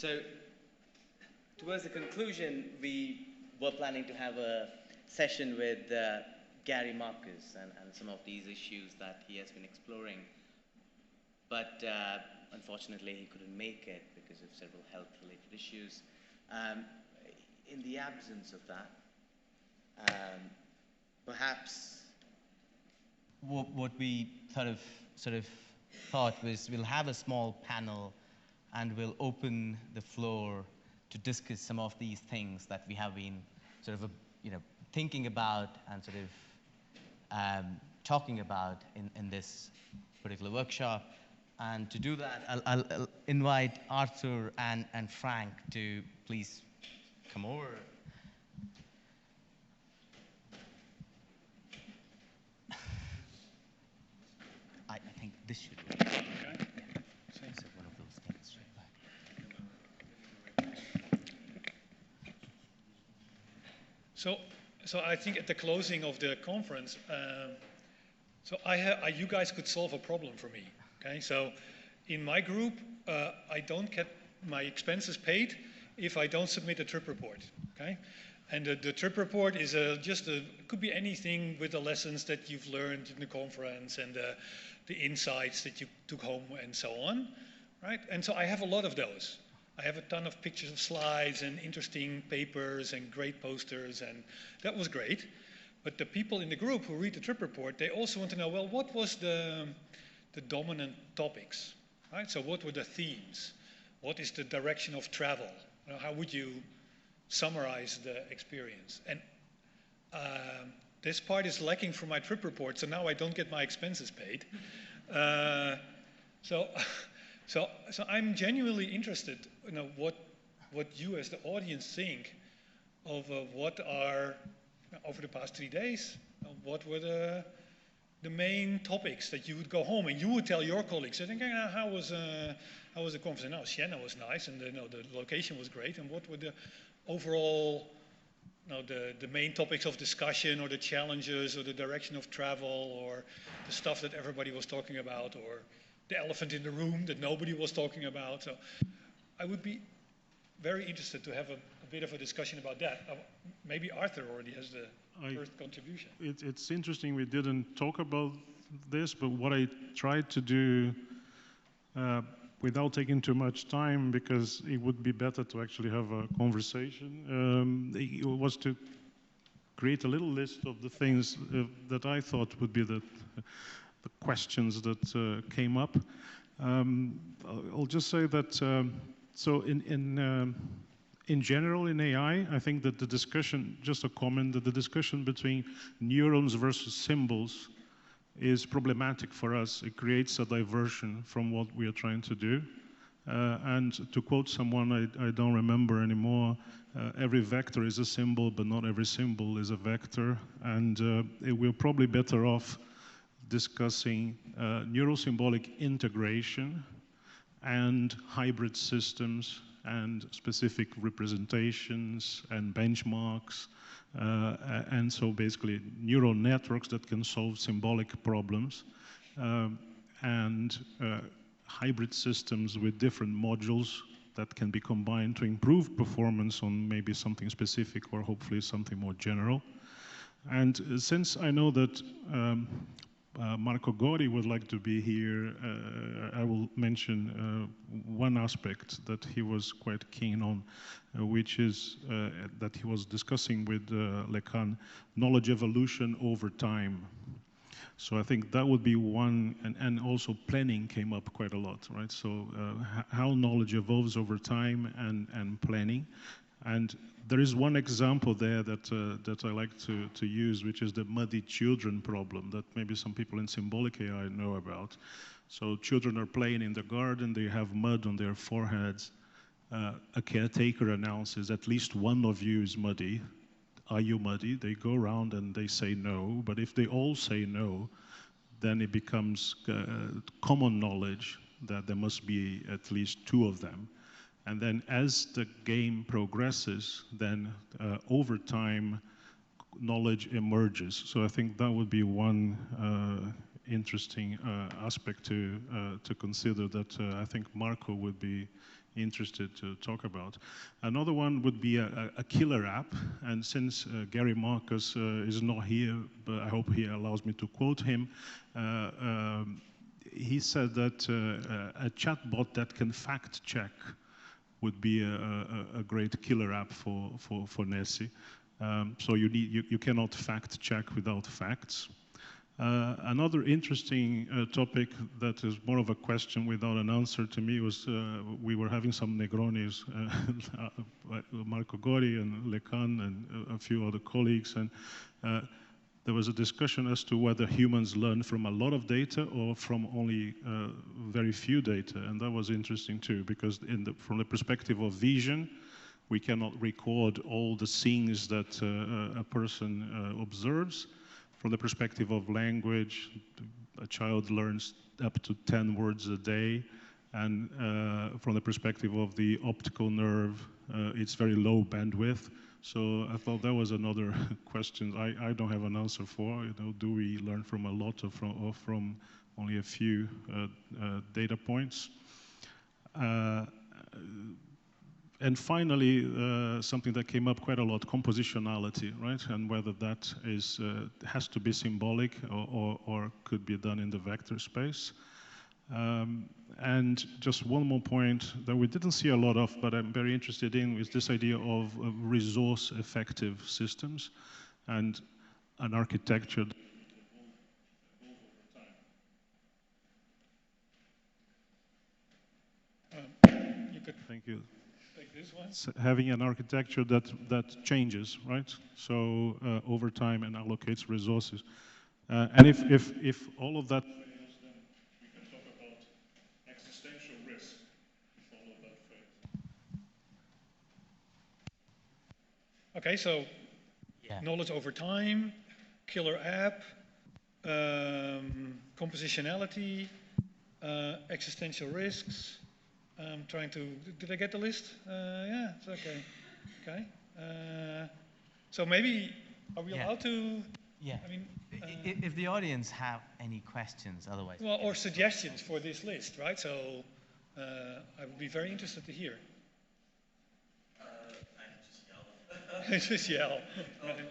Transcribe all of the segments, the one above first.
So, towards the conclusion, we were planning to have a session with Gary Marcus and some of these issues that he has been exploring. But unfortunately, he couldn't make it because of several health-related issues. In the absence of that, perhaps what we sort of thought was we'll have a small panel and we'll open the floor to discuss some of these things that we have been sort of thinking about and sort of talking about in this particular workshop. And to do that, I'll invite Arthur and Frank to please come over. I think this should be. Okay. So one of those things right back. So I think at the closing of the conference, you guys could solve a problem for me. Okay, so in my group, I don't get my expenses paid if I don't submit a trip report. Okay, and the trip report is could be anything with the lessons that you've learned in the conference and the insights that you took home and so on, right? And so I have a lot of those. I have a ton of pictures of slides and interesting papers and great posters, and that was great. But the people in the group who read the trip report, they also want to know, well, what was the dominant topics, right? So what were the themes? What is the direction of travel? How would you summarize the experience? And this part is lacking from my trip report, so now I don't get my expenses paid. So I'm genuinely interested, what you as the audience think of what are, over the past 3 days, what were the main topics that you would go home and you would tell your colleagues, I think, how was the conference? No, Siena was nice, and the location was great. And what were the overall, the main topics of discussion, or the challenges, or the direction of travel, or the stuff that everybody was talking about, or the elephant in the room that nobody was talking about? So I would be very interested to have a bit of a discussion about that. Maybe Arthur already has the first contribution. It's interesting we didn't talk about this, but what I tried to do without taking too much time, because it would be better to actually have a conversation, it was to create a little list of the things that I thought would be the questions that came up. I'll just say that, so in general, in AI, I think that the discussion, just a comment, that the discussion between neurons versus symbols is problematic for us. It creates a diversion from what we are trying to do. And to quote someone I don't remember anymore, every vector is a symbol, but not every symbol is a vector. And we're probably better off discussing neural-symbolic integration and hybrid systems and specific representations and benchmarks, and so basically neural networks that can solve symbolic problems, and hybrid systems with different modules that can be combined to improve performance on maybe something specific or hopefully something more general. And since I know that Marco Gori would like to be here, I will mention one aspect that he was quite keen on, which is that he was discussing with Lekan, knowledge evolution over time. So I think that would be one, and also planning came up quite a lot, right? So how knowledge evolves over time and planning. And there is one example there that I like to use, which is the muddy children problem that maybe some people in symbolic AI know about. So children are playing in the garden, they have mud on their foreheads. A caretaker announces, at least one of you is muddy. Are you muddy? They go around and they say no, but if they all say no, then it becomes common knowledge that there must be at least two of them. And then as the game progresses, then over time, knowledge emerges. So I think that would be one interesting aspect to consider that I think Marco would be interested to talk about. Another one would be a killer app, and since Gary Marcus is not here, but I hope he allows me to quote him, he said that a chatbot that can fact check would be a great killer app for NeSy. So you cannot fact check without facts. Another interesting topic that is more of a question without an answer to me was we were having some Negronis, Marco Gori and Lecan and a few other colleagues, and there was a discussion as to whether humans learn from a lot of data or from only very few data, and that was interesting too, because from the perspective of vision, we cannot record all the things that a person observes. From the perspective of language, a child learns up to 10 words a day, and from the perspective of the optical nerve, it's very low bandwidth. So I thought that was another question I don't have an answer for. You know, do we learn from a lot or from only a few data points? And finally, something that came up quite a lot, compositionality, right? And whether that is has to be symbolic or could be done in the vector space. And just one more point that we didn't see a lot of, but I'm very interested in, is this idea of resource-effective systems and an architecture. Thank you. This one? Having an architecture that changes, right? So over time and allocates resources. And if all of that fails, then we can talk about existential risk if all of that fails. Okay, so knowledge over time, killer app, compositionality, existential risks. I'm trying to, did I get the list? Yeah, it's okay. Okay. So maybe, are we allowed to? Yeah. I mean, if the audience have any questions, otherwise. Well, or suggestions for this list, right? So I would be very interested to hear. I can just yell. Just yell. Right.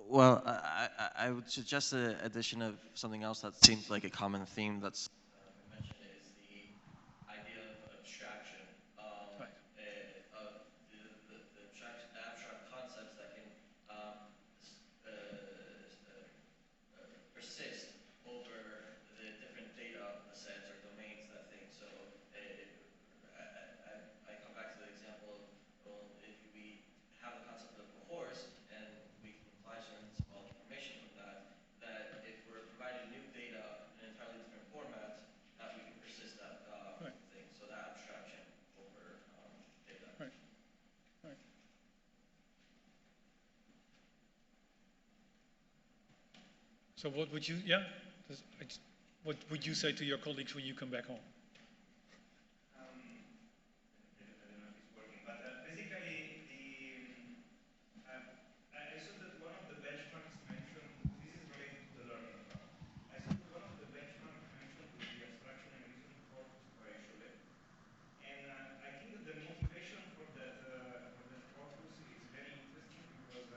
Well, I would suggest the addition of something else that seems like a common theme that's mentioned is the idea of abstraction, Right. of the abstract concepts that can persist over the different data sets or domains that thing. So I come back to the example of, well, if we have the concept of a horse and we can imply certain symbolic information from that, that if we're provided new data in an entirely different format, that we can persist that Right. thing. So that abstraction over data. Right. Right. So what would you, what would you say to your colleagues when you come back home? I don't know if it's working, but basically, I saw that one of the benchmarks mentioned, this is related to the learning part. I saw that one of the benchmarks mentioned was the abstraction and reasoning corpus by Cholet. And I think that the motivation for that corpus is very interesting because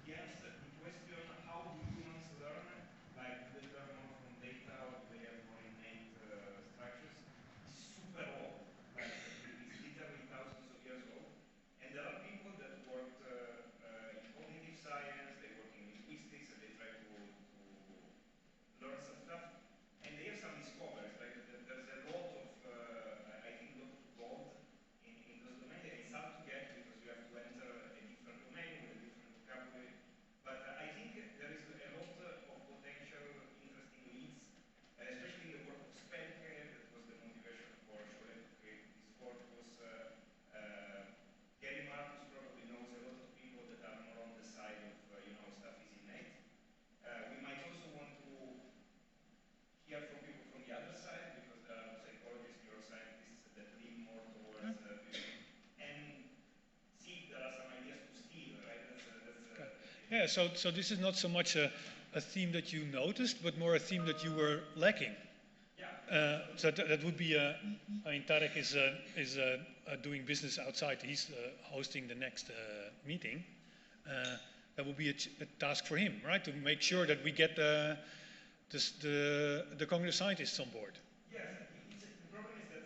the answer to the question, how do humans learn? Like, do they learn more from data or do they have more innate structures? Is super old. Like, it's literally thousands of years old. And there are people that worked in cognitive science, they work in linguistics, and they try to learn some stuff. And they have some discoveries. Like, there's a lot of, I think, a lot of gold in those domains. And it's hard to get because you have to enter a different domain with a different vocabulary. But I think there is a lot of potential interesting leads, especially in the work of Spenke, that was the motivation for Cholet to create this corpus. Gary Marcus probably knows a lot of people that are more on the side of, stuff is innate. We might also want to hear from people from the other side, because there are psychologists, neuroscientists that lean more towards and see if there are some ideas to steal, right? Yeah, so this is not so much a theme that you noticed, but more a theme that you were lacking. Yeah, So that would be, I mean, Tarek is doing business outside. He's hosting the next meeting. That would be a task for him, right? To make sure that we get the cognitive scientists on board. Yes, the problem is that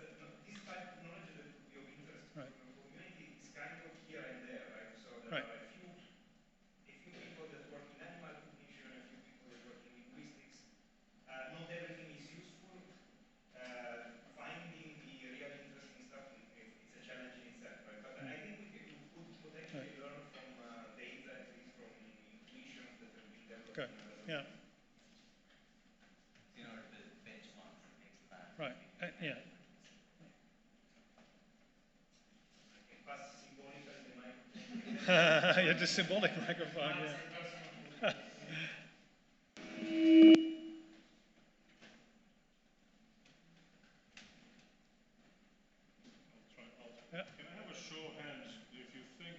this type of knowledge that would be of interest Right. to the community is kind of here and there, right? So there Right. are a few people that work in animal cognition, a few people that work in linguistics. Not everything is useful. Finding the real interesting stuff, it's a challenge in itself, right? But I think we could potentially learn from data, at least from intuitions that have been developed Okay. in other Yeah. In order to benchmark and things like that. Right. Yeah. I can pass symbolically the microphone. Yeah, the symbolic microphone. Yeah. Can I have a show of hands if you think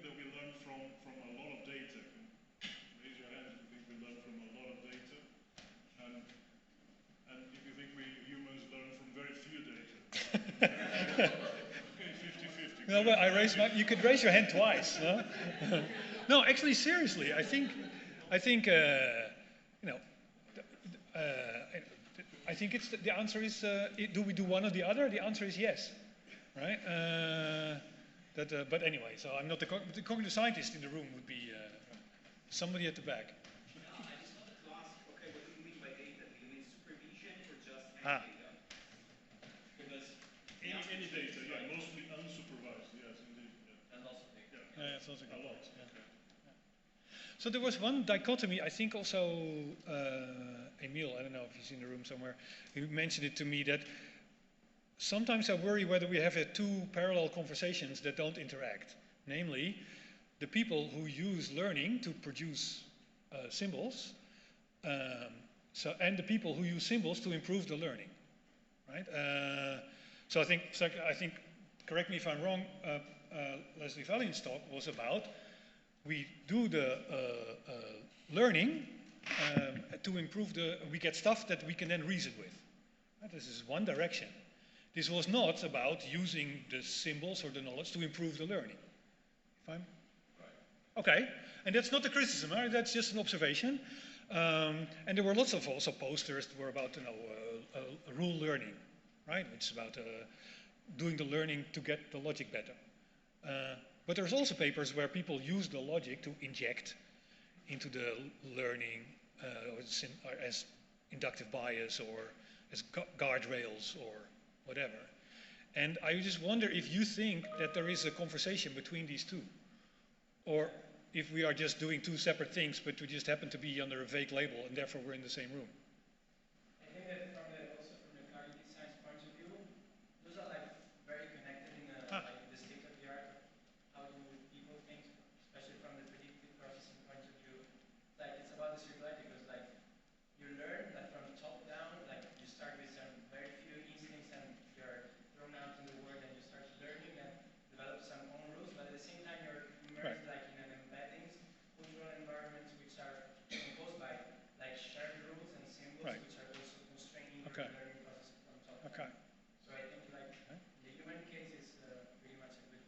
that we learn from a lot of data? Raise your hands if you think we learn from a lot of data, and if you think we humans learn from very few data. Okay, 50-50. No, but you could raise your hand twice. No, no, actually, seriously, I think, you know, I think the answer is, do we do one or the other? The answer is yes, right? But anyway, so I'm not the cognitive scientist in the room. Would be somebody at the back. No, I just wanted to ask, okay, what do you mean by data? Do you mean supervision or just any data? Because Any data, yeah, mostly unsupervised, yes, indeed. Yeah. and also data. Yeah, it's also A lot. yeah. Okay. So there was one dichotomy, I think also Emil, I don't know if he's in the room somewhere, he mentioned it to me that sometimes I worry whether we have two parallel conversations that don't interact. Namely, the people who use learning to produce symbols, and the people who use symbols to improve the learning, right? So I think, correct me if I'm wrong, Leslie Valiant's talk was about we do the learning to improve we get stuff that we can then reason with. Right? This is one direction. This was not about using the symbols or the knowledge to improve the learning. If I'm right. Okay, and that's not a criticism, right? That's just an observation. And there were lots of also posters that were about, rule learning, right? Which is about doing the learning to get the logic better. But there's also papers where people use the logic to inject into the learning or as inductive bias or as guardrails or whatever. And I just wonder if you think that there is a conversation between these two, or if we are just doing two separate things, but we just happen to be under a vague label and therefore we're in the same room. I think that also from the cognitive science point of view, those are like very connected in like the state of the art. How do people think, especially from the predictive processing point of view? Like it's about the circularity because like you learn like from top down, like you start with some very few instincts and you're thrown out in the world and you start learning and develop some own rules, but at the same time you're immersed like in an embeddings, cultural environments which are imposed by like shared rules and symbols which are also constraining your learning process from top down. So I think like the human case is pretty much a good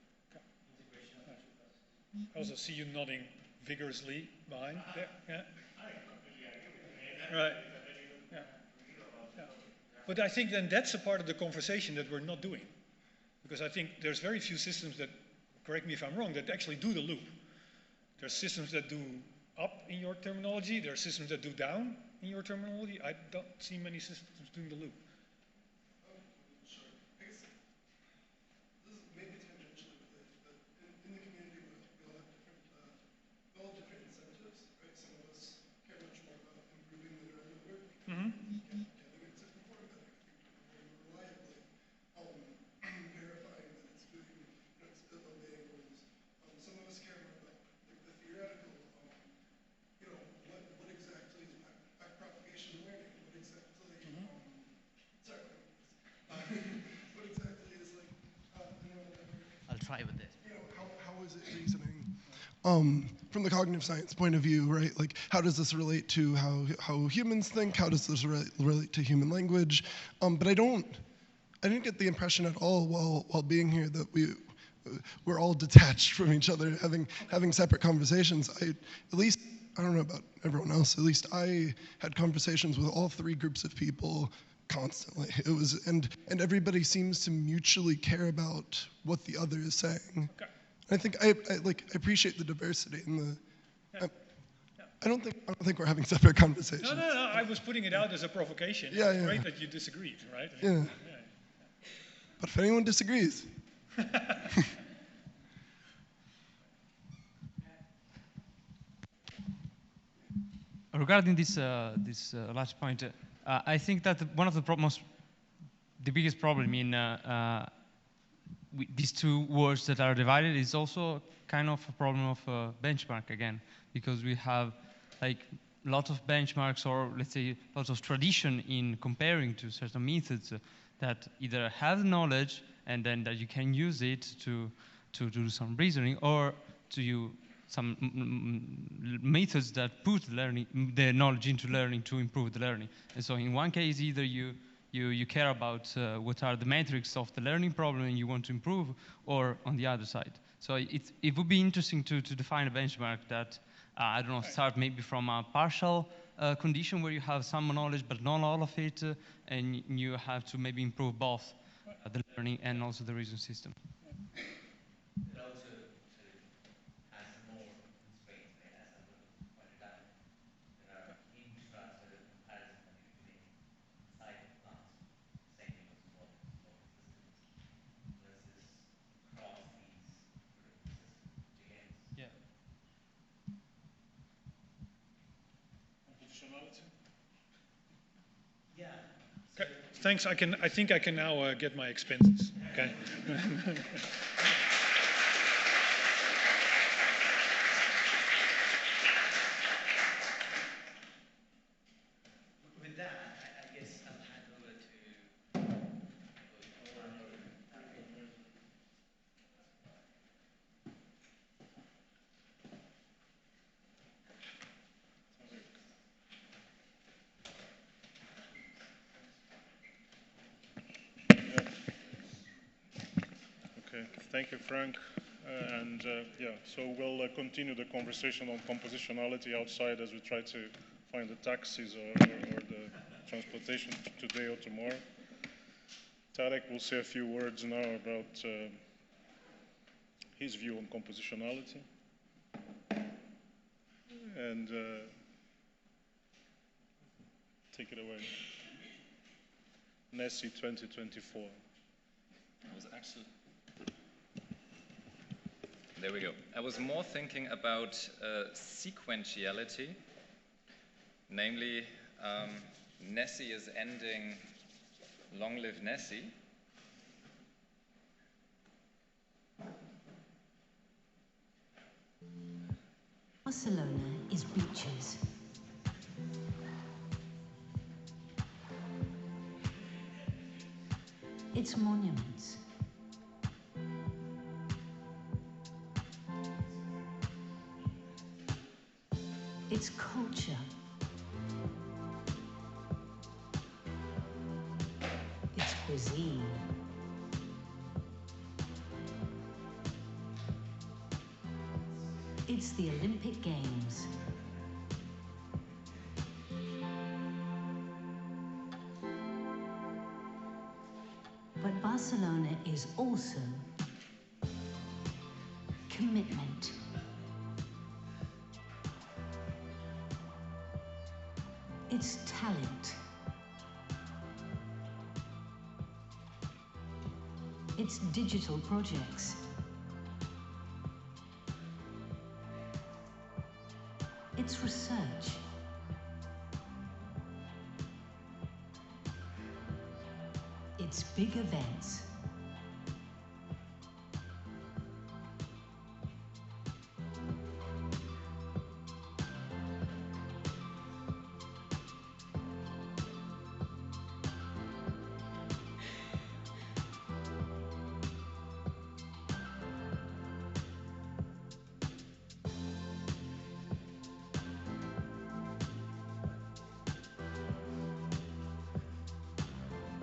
integration of the two processes. I also see you nodding vigorously behind there. Yeah. Right. Yeah. Yeah. But I think then that's a part of the conversation that we're not doing. Because I think there's very few systems that, correct me if I'm wrong, that actually do the loop. There's systems that do up in your terminology. There are systems that do down in your terminology. I don't see many systems doing the loop. Sure. I guess this is maybe tangentially related, but in the community we all have different incentives, right? Some of us care much more about improving the neural network, getting it to perform better, perform more reliably, verifying that it's doing, it's obeying rules. Some of us care more about like the theoretical, what exactly is backpropagation learning? What exactly, sorry, what exactly is like a neural network? I'll try with this. How is it reasoning? from the cognitive science point of view, right? Like, how does this relate to how humans think? How does this relate to human language? But I didn't get the impression at all while being here that we're all detached from each other, having separate conversations. At least, I don't know about everyone else, at least I had conversations with all three groups of people constantly. It was, and everybody seems to mutually care about what the other is saying. Okay. I think I appreciate the diversity and the. I don't think we're having separate conversations. No. I was putting it out as a provocation. Yeah, It's yeah. great that you disagreed, right? Yeah. But if anyone disagrees. Regarding this last point, I think that one of the biggest problem in these two words that are divided is also kind of a problem of benchmark again, because we have like lots of benchmarks, or let's say lots of tradition in comparing to certain methods that either have knowledge and then that you can use it to do some reasoning, or to use some methods that put the knowledge into learning to improve the learning. And so in one case, either you care about what are the metrics of the learning problem and you want to improve, or on the other side. So it would be interesting to define a benchmark that, I don't know, start maybe from a partial condition where you have some knowledge but not all of it, and you have to maybe improve both the learning and also the reason system. Yeah. Okay. Thanks. I think I can now get my expenses. Okay. With that, I guess I'll hand over to. Okay, thank you, Frank. So we'll continue the conversation on compositionality outside as we try to find the taxis or the transportation today or tomorrow. Tarek will say a few words now about his view on compositionality. And take it away. NeSy2023. There we go. I was more thinking about sequentiality, namely NeSy is ending long live NeSy. Barcelona is beaches. It's monuments. It's culture. It's cuisine. It's the Olympic Games. But Barcelona is also commitment. It's talent. It's digital projects. It's research. It's big events.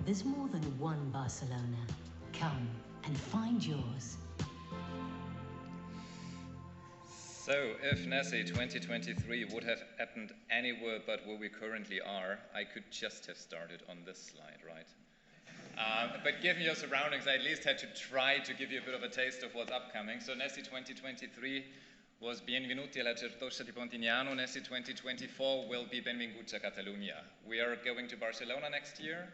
There's more than one Barcelona. Come and find yours. So, if NeSy2023 would have happened anywhere but where we currently are, I could just have started on this slide, right? But given your surroundings, I at least had to try to give you a bit of a taste of what's upcoming. So NeSy2023 was Benvenuti alla Certosa di Pontignano. NeSy2024 will be Benvinguts a Catalunya. We are going to Barcelona next year.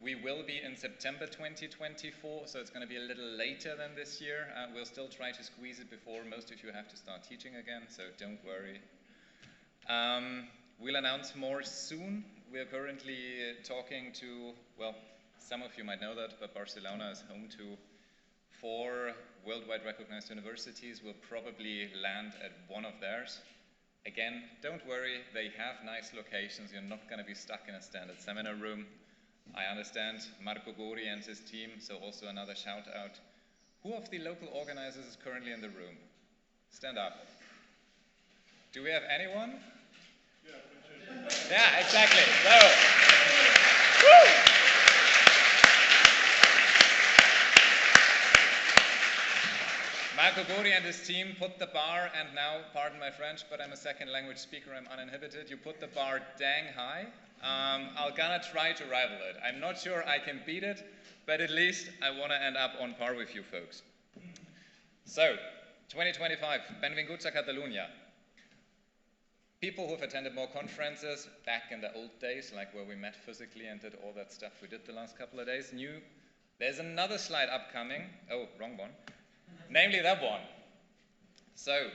We will be in September 2024, so it's going to be a little later than this year. We'll still try to squeeze it before most of you have to start teaching again, so don't worry. We'll announce more soon. We're currently talking to, well, some of you might know that, but Barcelona is home to 4 worldwide recognized universities. We'll probably land at one of theirs. Again, don't worry, they have nice locations. You're not going to be stuck in a standard seminar room. I understand Marco Gori and his team, so also another shout out. Who of the local organizers is currently in the room? Stand up. Do we have anyone? Yeah, exactly. So, woo! Marco Gori and his team put the bar, and now, pardon my French, but I'm a second language speaker, I'm uninhibited. You put the bar dang high. I'm gonna try to rival it. I'm not sure I can beat it, but at least I want to end up on par with you folks. So, 2025, Benvinguts a Catalunya. People who've attended more conferences back in the old days, like where we met physically and did all that stuff we did the last couple of days, knew there's another slide upcoming. Oh, wrong one. Namely that one. So,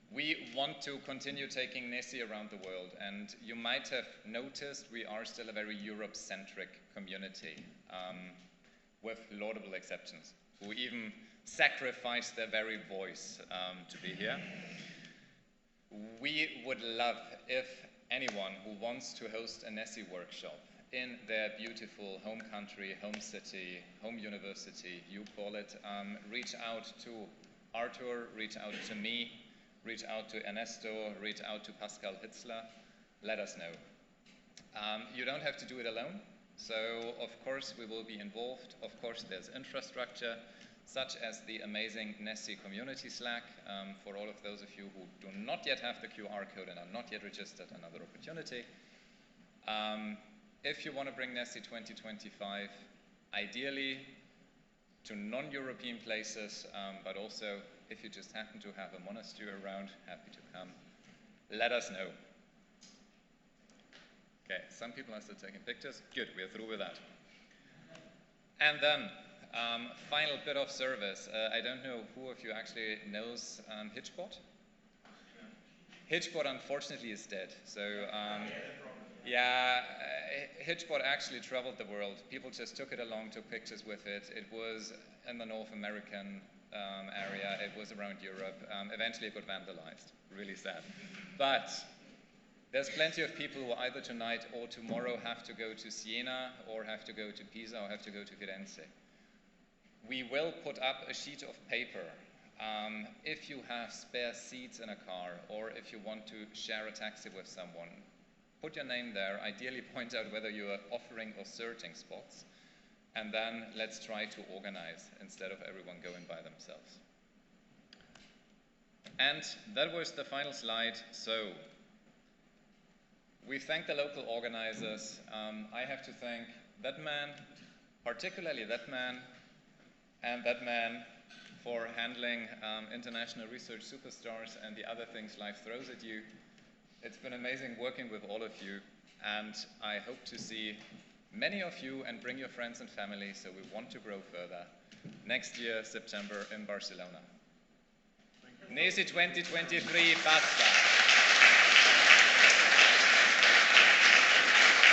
we want to continue taking NeSy around the world, and you might have noticed we are still a very Europe-centric community, with laudable exceptions, who even sacrifice their very voice to be here. We would love if anyone who wants to host a NeSy workshop in their beautiful home country, home city, home university, you call it, reach out to Arthur, reach out to me, reach out to Ernesto, reach out to Pascal Hitzler, let us know. You don't have to do it alone, so of course we will be involved. Of course there's infrastructure, such as the amazing NeSy community Slack. For all of those of you who do not yet have the QR code and are not yet registered, another opportunity. If you want to bring NeSy 2025, ideally to non-European places, but also if you just happen to have a monastery around, happy to come. Let us know. Okay, some people are still taking pictures. Good, we're through with that. And then, final bit of service. I don't know who of you actually knows Hitchbot? Hitchbot unfortunately is dead. So, yeah, Hitchbot actually traveled the world. People just took it along, took pictures with it. It was in the North American area, it was around Europe. Eventually it got vandalized, really sad. But there's plenty of people who either tonight or tomorrow have to go to Siena, or have to go to Pisa, or have to go to Firenze. We will put up a sheet of paper. If you have spare seats in a car, or if you want to share a taxi with someone, put your name there, ideally point out whether you are offering or searching spots, and then let's try to organize instead of everyone going by themselves. And that was the final slide. So, we thank the local organizers. I have to thank that man, particularly that man, and that man for handling international research superstars and the other things life throws at you. It's been amazing working with all of you, and I hope to see many of you and bring your friends and family, so we want to grow further. Next year, September, in Barcelona. NeSy 2023, basta!